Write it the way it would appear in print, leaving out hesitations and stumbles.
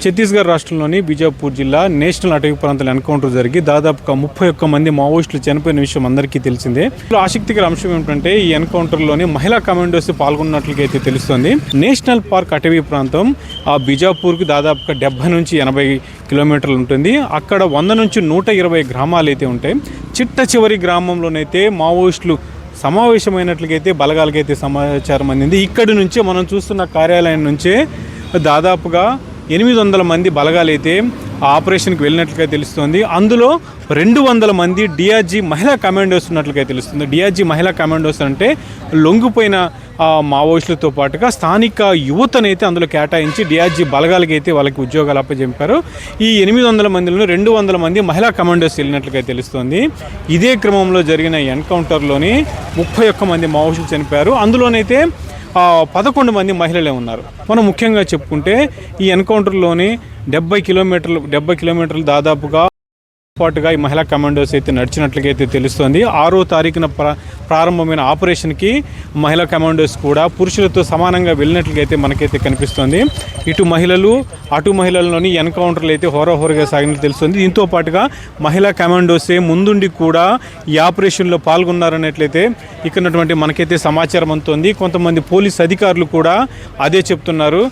ఛత్తీస్గఢ్ రాష్ట్రంలోని బీజాపూర్ జిల్లా నేషనల్ అటవీ ప్రాంతంలో ఎన్కౌంటర్ జరిగి దాదాపుగా 31 మంది మావోయిస్టులు చనిపోయిన విషయం అందరికీ తెలిసిందే. ఆసక్తికర అంశం ఏమిటంటే ఈ ఎన్కౌంటర్లోని మహిళా కమాండోస్ పాల్గొన్నట్లుగా తెలుస్తోంది. నేషనల్ పార్క్ అటవీ ప్రాంతం ఆ బీజాపూర్కి దాదాపుగా 70 నుంచి 80 కిలోమీటర్లు ఉంటుంది. అక్కడ 100 నుంచి 120 గ్రామాలు అయితే ఉంటాయి. చిట్ట చివరి గ్రామంలోనైతే మావోయిస్టులు సమావేశమైనట్లయితే బలగాలకైతే సమాచారం అందింది. ఇక్కడి నుంచి మనం చూస్తున్న కార్యాలయం నుంచే దాదాపుగా 800 మంది బలగాలైతే ఆపరేషన్కి వెళ్ళినట్లుగా తెలుస్తోంది. అందులో 200 మంది డిఆర్జీ మహిళా కమాండోస్ ఉన్నట్లుగా తెలుస్తుంది. డిఆర్జీ మహిళా కమాండోస్ అంటే లొంగిపోయిన మావోయిస్టులతో పాటుగా స్థానిక యువతనైతే అందులో కేటాయించి డిఆర్జీ బలగాలకైతే వాళ్ళకి ఉద్యోగాలు అప్పచెప్పారు. ఈ 800 మందిలో 200 మంది మహిళా కమాండోస్ వెళ్ళినట్లుగా తెలుస్తోంది. ఇదే క్రమంలో జరిగిన ఎన్కౌంటర్లోని 31 మంది మావోయిస్టులు చనిపోయారు. అందులోనైతే 11 మంది మహిళలే ఉన్నారు. మనం ముఖ్యంగా చెప్పుకుంటే ఈ ఎన్కౌంటర్లోని 70 కిలోమీటర్లు దాదాపుగా పాటుగా ఈ మహిళా కమాండోస్ అయితే నడిచినట్లుగా తెలుస్తోంది. 6వ తారీఖున ప్రారంభమైన ఆపరేషన్కి మహిళా కమాండోస్ కూడా పురుషులతో సమానంగా వెళ్ళినట్లుగా మనకైతే కనిపిస్తోంది. ఇటు మహిళలు అటు మహిళల్లోని ఎన్కౌంటర్లు అయితే హోరాహోరుగా సాగినట్లు తెలుస్తుంది. దీంతో పాటుగా మహిళా కమాండోసే ముందుండి కూడా ఈ ఆపరేషన్లో పాల్గొన్నారన్నట్లయితే ఇక్కడ మనకైతే సమాచారం అందుతోంది. కొంతమంది పోలీస్ అధికారులు కూడా అదే చెప్తున్నారు.